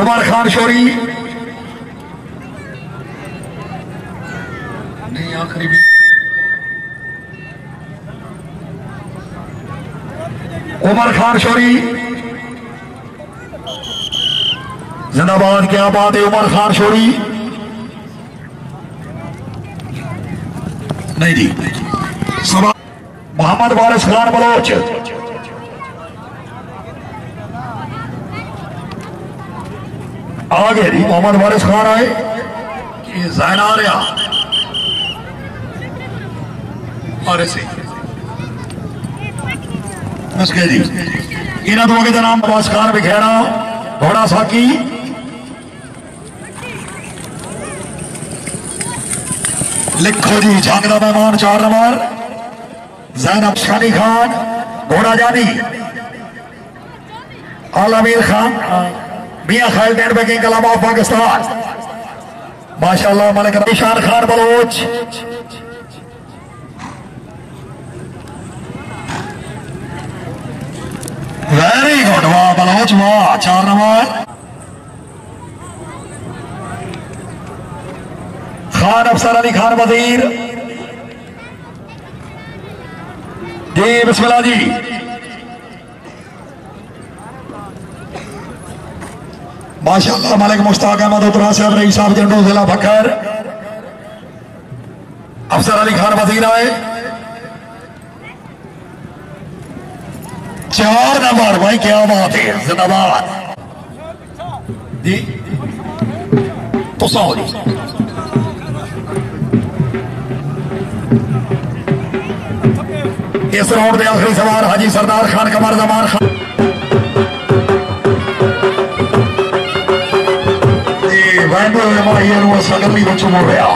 उमर खान शोरी नहीं आखिरी भी उमर खान शोरी जिंदाबाद। क्या बात है उमर खान शोरी। नहीं जी मोहम्मद वारिस खान बलोच आगे जी मोहम्मद वारिस खान आए कि जैन आ रहा और जी इन्होंने दो के नाम वारिस खान बिखेड़ा घोड़ा साकी लिखो जी जंग का मेहमान 4 नंबर जैनब शानी खान घोड़ा जानी आलमीर खान मियां खालिदैन बेकिंग कलाम ऑफ पाकिस्तान माशाल्लाह मलिक निशान खान बलोच वेरी गुड वाह बलोच वाह 4 नंबर खान अफसर अली खान वजीर जी बिस्मिल्लाह जी। माशाअल्लाह मलिक मुश्ताक अहमद उतरा साहब रईस साहब जंडू जिला फखर अफसर अली खान वजीर आए 4 नंबर भाई क्या बात है जिंदाबाद जी तो सौ जी इस राउंड के आखिरी सवार हाजी सरदार खान कमर जमान खान सगली को चुमो गया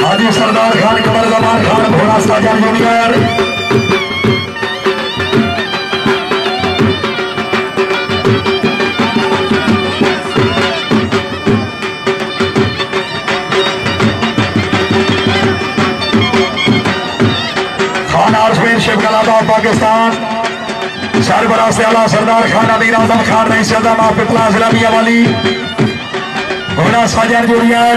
हाजी सरदार खान कमर जमान खान घोड़ा साजन जूनियर पाकिस्तान सरबराह से आला सरदार खान अमीर आजम खान रईस आजम पिपला जिला मियां वाली घोड़ा साजन जूनियर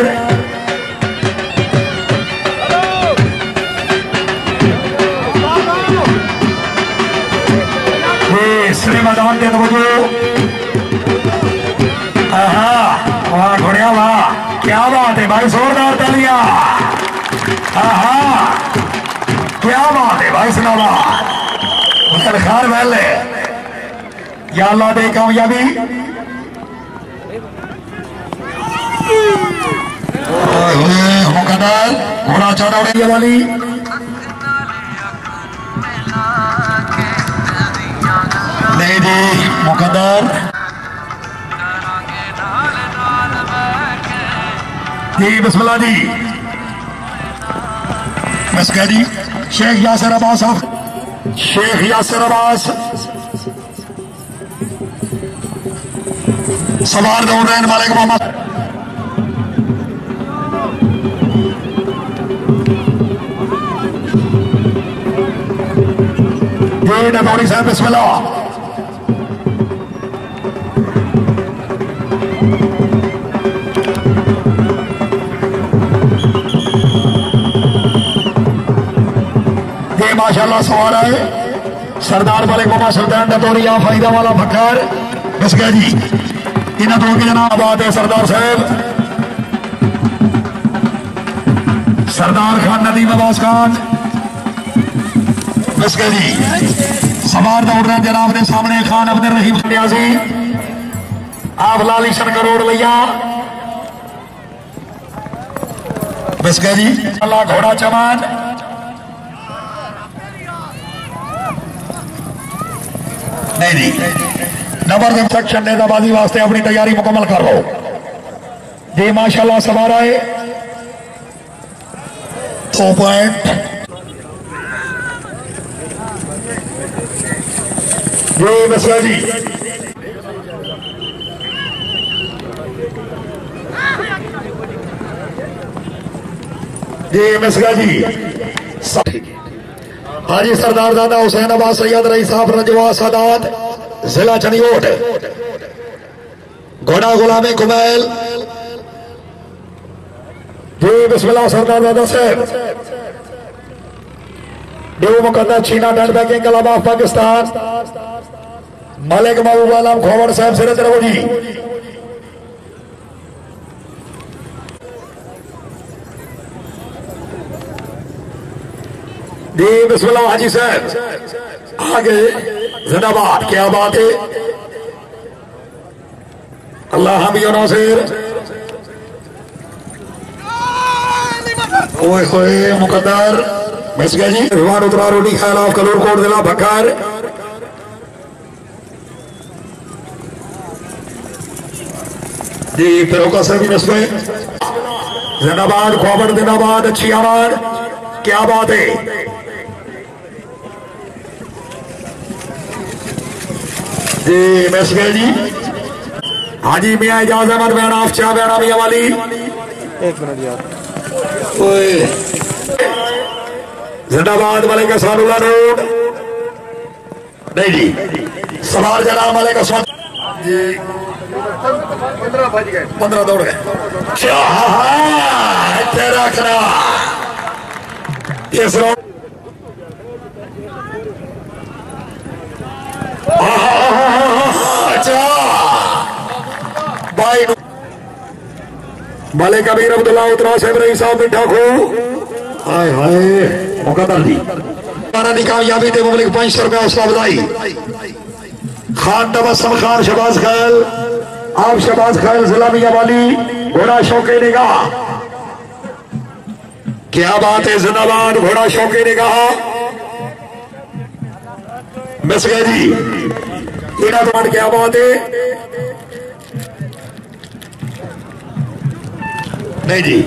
इसने मैदान दे दो वाह घोड़िया वाह क्या बात है भाई जोरदार तालियां क्या बात है भाई जिंदाबाद खान महल या अल्लाह दे कामयाबी मुकद्दर घोड़ा चौड़ा वाली नहीं जी मुकद्दर जी बिस्मिल्लाह जी बस कह जी शेख यासिर अब्बास शेख यासिर अब्बास सवार दौड़ रहे हैं मालिक मोहम्मद ये नदौरी साहब बिस्मिल्लाह माशाल्लाह सवार है सरदार मलिक मोहम्मद सुल्तान नदौरिया फायदा वाला फखर बस गया जी इन्हें दो के जनाब बात है सरदार साहब सरदार खान नदीम अब्बास खान बस गया जी सवार दौड़ रहे जनाब के सामने खान अब्दुल रहीम न्याजी आप लाली शन करोड़ लिया बस गया जी अल्लाह घोड़ा चमान नहीं नंबर सेक्शन नेताबाजी वास्ते अपनी तैयारी मुकम्मल कर लो जी माशाल्लाह सवार आए 2 पॉइंट जी बस जी जी मिसगा जी हाजी सरदार दादा हुसैन अब्बास सैयद रईस साहब रजवा सादात जिला चनियोट घोड़ा गुलामी कुमैल जी बिस्मिल्लाह सरदार दादा साहब ड्यू मुकद्दर चीना डंड banking club of Pakistan Malik महबूब आलम खोवड़ साहब सिरे तरफ जी जी बिस्मिल्लाह हाजी साहब आगे जिंदाबाद क्या बात है अल्लाह हम नासिर ओए होए मुकद्दर मिसगा जी रिजवान उतरा रोटी ख्याल ऑफ कलूर कोट जिला भक्कर जी फिर सर भी मिसगा जिंदाबाद खोबड़ जिंदाबाद अच्छी आवाज क्या बात है जी मिसगा जी हाजी मियाँ इजाज अहमद बैन ऑफ चाह बैना मियाँ वाली एक मिनट यार जिंदाबाद मलिक सानुल्लाह रोड नहीं जी सवाल जनाब मलिक जी 15 दौड़ गए तेरा खरा इस भाई मलिक अमीर अब्दुल्ला उतरा साहब रही साहब मिठा खो हाय हाय मुकद्दर जी की कामयाबी थे मलिक 500 रुपया हौसला बधाई खान तबस्सुम खान शहबाज खैल आप शहबाज खैल जिला मियां वाली घोड़ा शौके निगाह क्या बात है जिंदाबाद घोड़ा शौके निगाह मिसगा जी इना तो क्या बात है नहीं जी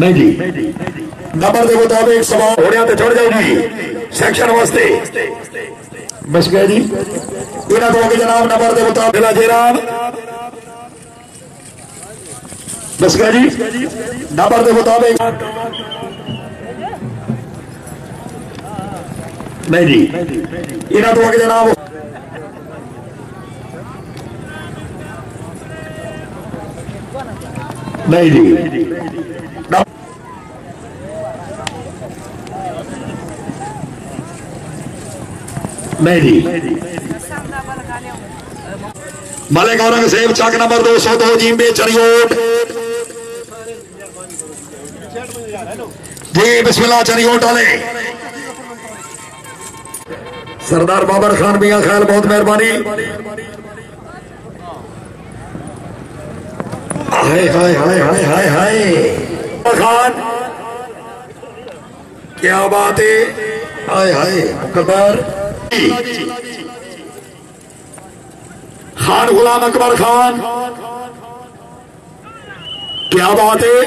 नहीं जी नंबर के मुताबिक सवाल घोड़िया तो चढ़ जाएगी सेक्शन वास्ते मिसगा जी इना तो जनाब नंबर के मुताबिक जेराम मिसगा जी नंबर के मुताबिक नहीं जी इना तो जनाब नहीं जी नहीं जी मलिक औरंगजेब चक नंबर 202 जींबे चरियोट जी बिस्मिल्लाह चरियोट वाले सरदार बाबर खान मियां ख्याल बहुत मेहरबानी हाय हाय हाय हाय हाय हाय खान क्या बात है हाय हाय मुकद्दर खान गुलाम अकबर खान क्या बात है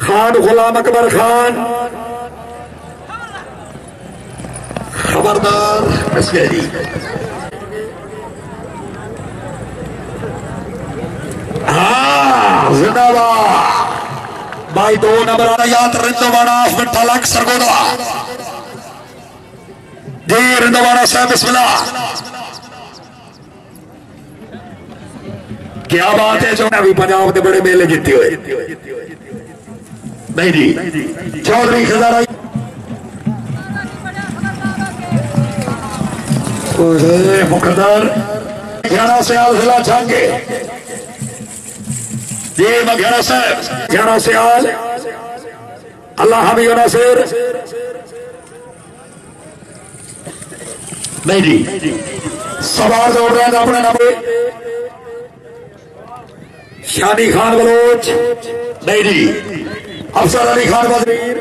खान गुलाम अकबर खान खबरदार मिसगा जी हाँ जिंदाबाद भाई 2 नंबर आ याद रिंदवाना मिठा लक सरगोदा जी रिंदवाना साहब बिस्मिल्लाह क्या बात है जो अभी पंजाब के बड़े मेले जीते हुए नहीं जी चौधरी खजाना मुकद्दर ग्यारह सियाल जिला छांगे जी मघेरा साहब ग्यारह सियाल अल्लाह हमी नासिर नहीं जी सवाल दौड़ रहे हैं अपने नाम शानी खान बलोच नहीं जी अफसर अली खान वजीर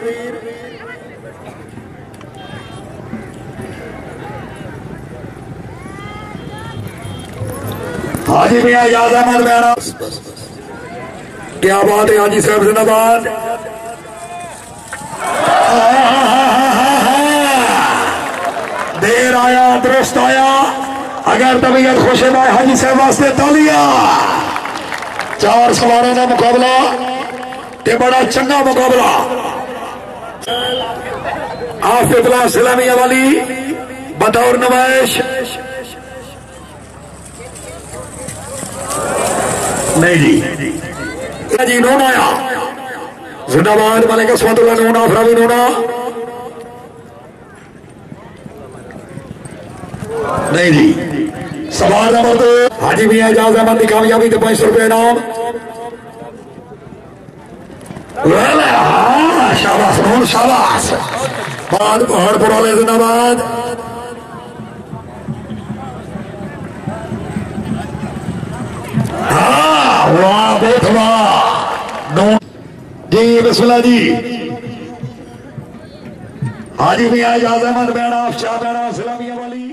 हाजी मियां इजाज अहमद बैना क्या बात है हाजी साहब जिंदाबाद देर आया दुरुस्त आया अगर तबीयत खुश है हाजी साहब वास्ते तालियां 4 सवारों का मुकाबला ते बड़ा चंगा मुकाबला। आफिफुल्लाह सलामिया वाली बतौर नवाइश नहीं जी नोना जिंदाबाद मलिक असमतुल्लाह नोना फरावी नोना नहीं जी। सवाल नंबर 2 हाजी मियां एजाज अहमद की कामयाबी तो 500 रुपये इनाम। शाबाश नूर शाबाश बाद पहाड़पुर वाले जिंदाबाद। हाँ वाह बहुत वाह जी बिस्मिल्लाह जी। हाजी मियां एजाज अहमद बैना शाह बैना सलामिया वाली